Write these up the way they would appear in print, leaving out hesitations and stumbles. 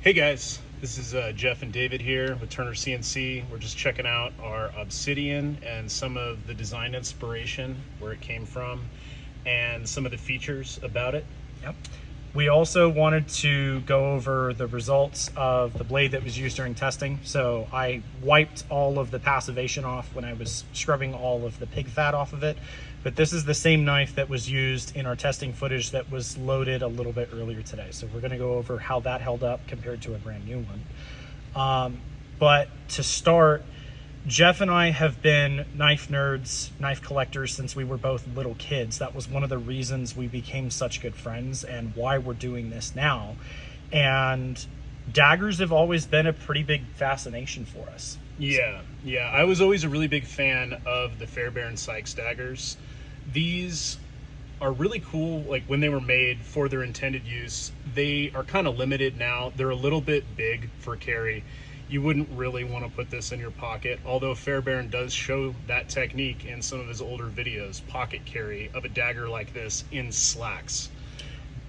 Hey guys, this is Jeff and David here with Turner CNC. We're just checking out our Obsidian and some of the design inspiration, where it came from, and some of the features about it. Yep. We also wanted to go over the results of the blade that was used during testing. So I wiped all of the passivation off when I was scrubbing all of the pig fat off of it. But this is the same knife that was used in our testing footage that was loaded a little bit earlier today. So we're going to go over how that held up compared to a brand new one. But to start, Jeff and I have been knife nerds, knife collectors since we were both little kids. That was one of the reasons we became such good friends and why we're doing this now. And daggers have always been a pretty big fascination for us. Yeah. I was always a really big fan of the Fairbairn Sykes daggers. These are really cool. Like when they were made for their intended use, they are kind of limited now. They're a little bit big for carry. You wouldn't really want to put this in your pocket, although Fairbairn does show that technique in some of his older videos, pocket carry of a dagger like this in slacks.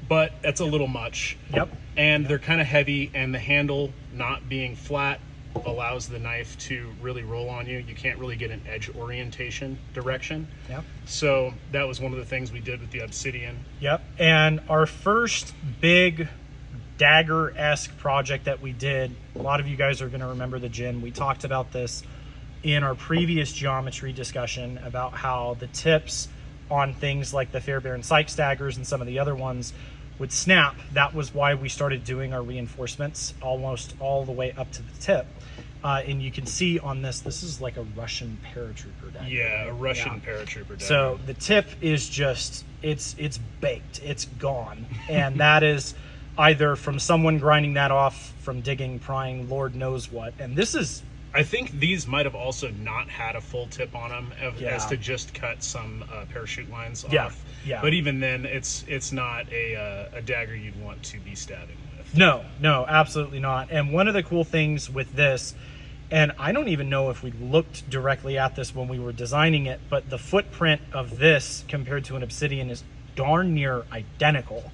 But that's a little much. Yep. And they're kind of heavy, and the handle not being flat allows the knife to really roll on you. You can't really get an edge orientation direction. Yep. So that was one of the things we did with the Obsidian. Yep. And our first big dagger-esque project that we did, a lot of you guys are going to remember the gin. We talked about this in our previous geometry discussion about how the tips on things like the Fairbairn Sykes daggers and some of the other ones would snap. That was why we started doing our reinforcements almost all the way up to the tip. And you can see on this is like a Russian paratrooper dagger. Yeah, a Russian paratrooper dagger. So the tip is just, it's baked, it's gone. And that is either from someone grinding that off from digging, prying, Lord knows what. And this is... I think these might have also not had a full tip on them as to just cut some parachute lines off. Yeah. But even then, it's not a dagger you'd want to be stabbing with. No, absolutely not. And one of the cool things with this, and I don't even know if we looked directly at this when we were designing it, but the footprint of this compared to an Obsidian is darn near identical.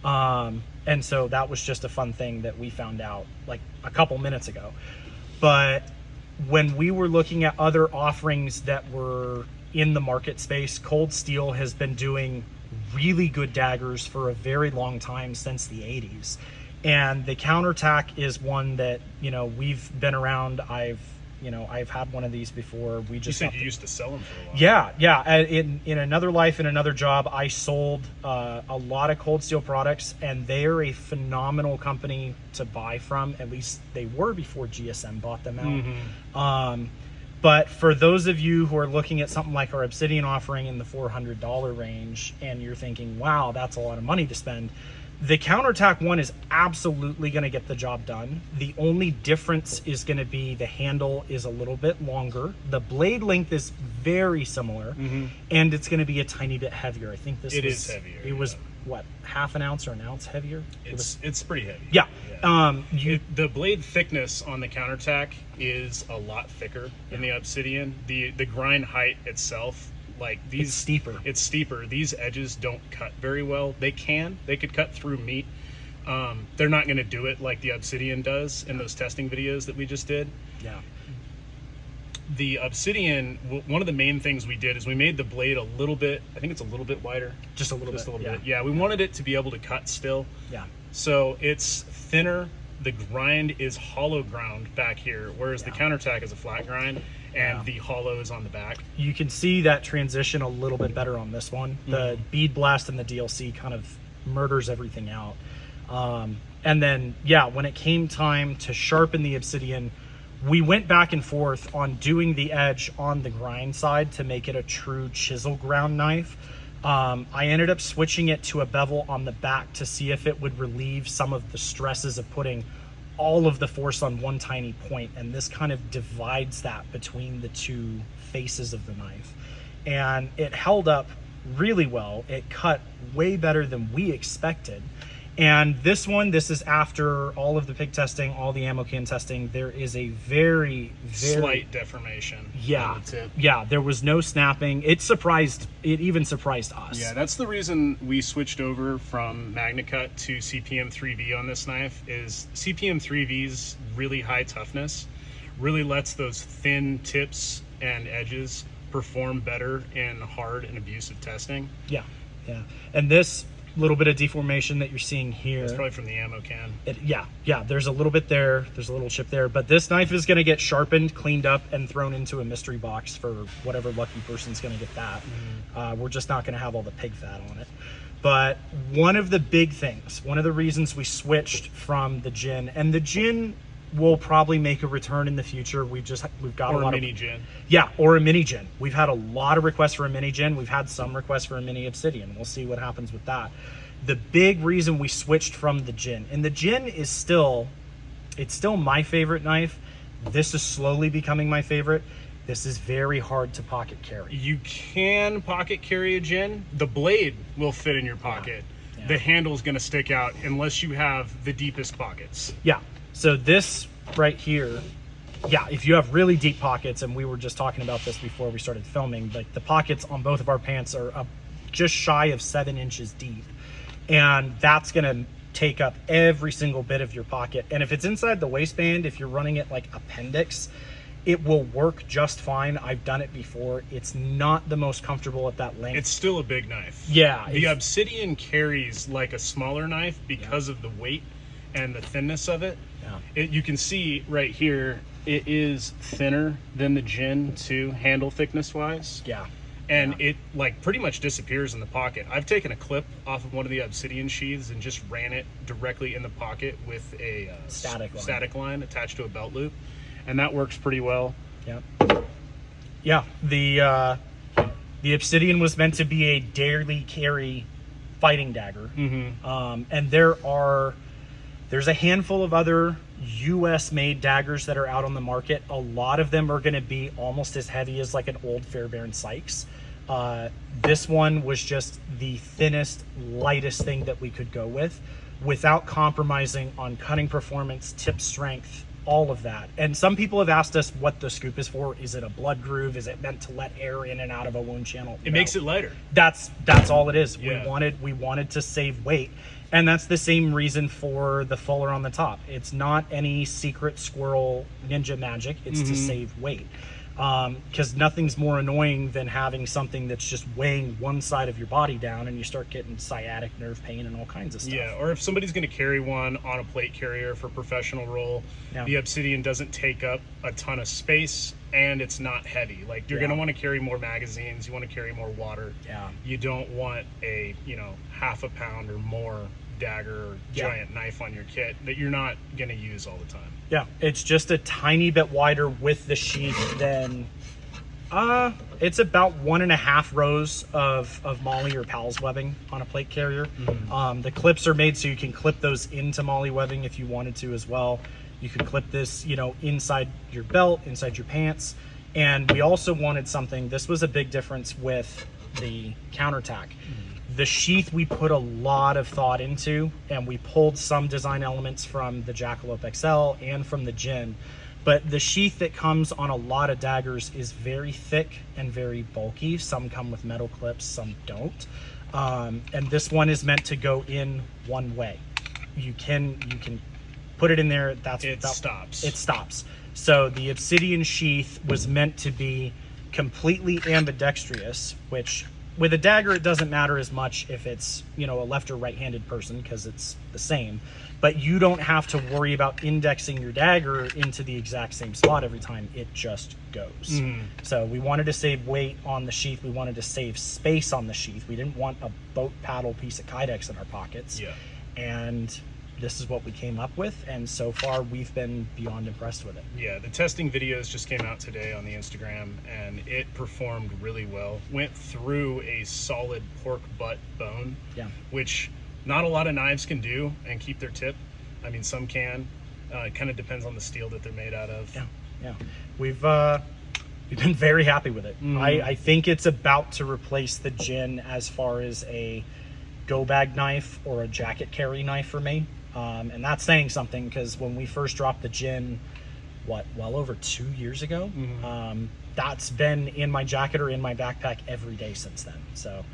And so that was just a fun thing that we found out like a couple minutes ago. But when we were looking at other offerings that were in the market space, Cold Steel has been doing really good daggers for a very long time, since the 80s. And the counterattack is one that, we've been around. I've had one of these before. We just you said you used to sell them for a while. Yeah. In another life, in another job, I sold a lot of Cold Steel products, and they are a phenomenal company to buy from. At least they were before GSM bought them out. Mm-hmm. But for those of you who are looking at something like our Obsidian offering in the $400 range, and you're thinking, wow, that's a lot of money to spend, the counterattack one is absolutely going to get the job done. The only difference is going to be the handle is a little bit longer. The blade length is very similar, and it's going to be a tiny bit heavier. I think this is heavier. It was what, half an ounce or an ounce heavier? It's pretty heavy. Yeah. The blade thickness on the counterattack is a lot thicker than the Obsidian. The grind height itself, like these, it's steeper. These edges don't cut very well. They could cut through meat. They're not going to do it like the Obsidian does in those testing videos that we just did. Yeah. The Obsidian, one of the main things we did is we made the blade a little bit, I think it's a little bit wider. Just a little bit. Yeah, we wanted it to be able to cut still. Yeah. So it's thinner. The grind is hollow ground back here, whereas the counterattack is a flat grind, and the hollow is on the back. You can see that transition a little bit better on this one. The bead blast and the DLC kind of murders everything out. And then, when it came time to sharpen the Obsidian, we went back and forth on doing the edge on the grind side to make it a true chisel ground knife. I ended up switching it to a bevel on the back to see if it would relieve some of the stresses of putting all of the force on one tiny point, and this kind of divides that between the two faces of the knife. And it held up really well. It cut way better than we expected. And this is after all of the pig testing, all the ammo can testing. There is a very slight deformation. Yeah, on the tip. yeah. There was no snapping. It even surprised us. Yeah, that's the reason we switched over from MagnaCut to CPM 3V on this knife. Is CPM 3V's really high toughness really lets those thin tips and edges perform better in hard and abusive testing. Yeah, yeah. And this little bit of deformation that you're seeing here, it's probably from the ammo can. Yeah, there's a little bit there, there's a little chip there, but this knife is going to get sharpened, cleaned up, and thrown into a mystery box for whatever lucky person's going to get that. We're just not going to have all the pig fat on it. But one of the big things, one of the reasons we switched from the gin, and the gin will probably make a return in the future. We've got or a lot mini of gin. Yeah, or a mini gin. We've had a lot of requests for a mini gin. We've had some requests for a mini Obsidian. We'll see what happens with that. The big reason we switched from the gin, and the gin is still my favorite knife. This is slowly becoming my favorite. This is very hard to pocket carry. You can pocket carry a gin. The blade will fit in your pocket. Yeah. The handle's going to stick out unless you have the deepest pockets. Yeah. So this right here, yeah, if you have really deep pockets, and we were just talking about this before we started filming, like the pockets on both of our pants are just shy of 7 inches deep. And that's going to take up every single bit of your pocket. And if it's inside the waistband, if you're running it like appendix, it will work just fine. I've done it before. It's not the most comfortable at that length. It's still a big knife. Yeah. The Obsidian carries like a smaller knife because of the weight and the thinness of it. Yeah. You can see right here, it is thinner than the gin too, handle thickness wise. Yeah. And it like pretty much disappears in the pocket. I've taken a clip off of one of the Obsidian sheaths and just ran it directly in the pocket with a static line attached to a belt loop, and that works pretty well. Yeah. Yeah. The Obsidian was meant to be a daily carry fighting dagger. And there's a handful of other US made daggers that are out on the market. A lot of them are going to be almost as heavy as like an old Fairbairn Sykes. This one was just the thinnest, lightest thing that we could go with without compromising on cutting performance, tip strength, all of that. And some people have asked us what the scoop is for. Is it a blood groove? Is it meant to let air in and out of a wound channel? It makes it lighter. That's all it is. Yeah. We wanted to save weight. And that's the same reason for the fuller on the top. It's not any secret squirrel ninja magic. It's to save weight. Because nothing's more annoying than having something that's just weighing one side of your body down and you start getting sciatic nerve pain and all kinds of stuff. Yeah, or if somebody's going to carry one on a plate carrier for professional roll, the Obsidian doesn't take up a ton of space and it's not heavy. Like you're going to want to carry more magazines, you want to carry more water. Yeah. You don't want a, half a pound or more dagger or giant knife on your kit that you're not going to use all the time. Yeah, it's just a tiny bit wider with the sheath than it's about 1.5 rows of Molly or Pals webbing on a plate carrier. The clips are made so you can clip those into Molly webbing if you wanted to as well. You can clip this, inside your belt, inside your pants. And we also wanted something, this was a big difference with the counterattack. The sheath we put a lot of thought into, and we pulled some design elements from the Jackalope XL and from the Gin. But the sheath that comes on a lot of daggers is very thick and very bulky. Some come with metal clips, some don't. And this one is meant to go in one way. You can put it in there. It stops. So the Obsidian sheath was meant to be completely ambidextrous, which with a dagger, it doesn't matter as much if it's, a left or right-handed person because it's the same. But you don't have to worry about indexing your dagger into the exact same spot every time. It just goes. So we wanted to save weight on the sheath. We wanted to save space on the sheath. We didn't want a boat paddle piece of kydex in our pockets. Yeah. And this is what we came up with, and so far we've been beyond impressed with it. Yeah, the testing videos just came out today on the Instagram, and it performed really well. Went through a solid pork butt bone, which not a lot of knives can do and keep their tip. I mean, some can. It kind of depends on the steel that they're made out of. Yeah. We've been very happy with it. I think it's about to replace the Gin as far as a go bag knife or a jacket carry knife for me. And that's saying something, because when we first dropped the gin, well over 2 years ago, that's been in my jacket or in my backpack every day since then. So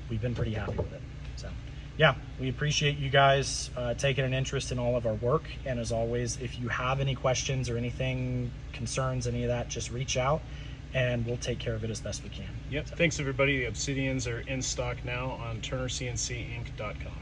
we've been pretty happy with it. So yeah, we appreciate you guys taking an interest in all of our work. And as always, if you have any questions or anything, concerns, any of that, just reach out and we'll take care of it as best we can. Yep. So. Thanks everybody. The Obsidians are in stock now on turnercncinc.com.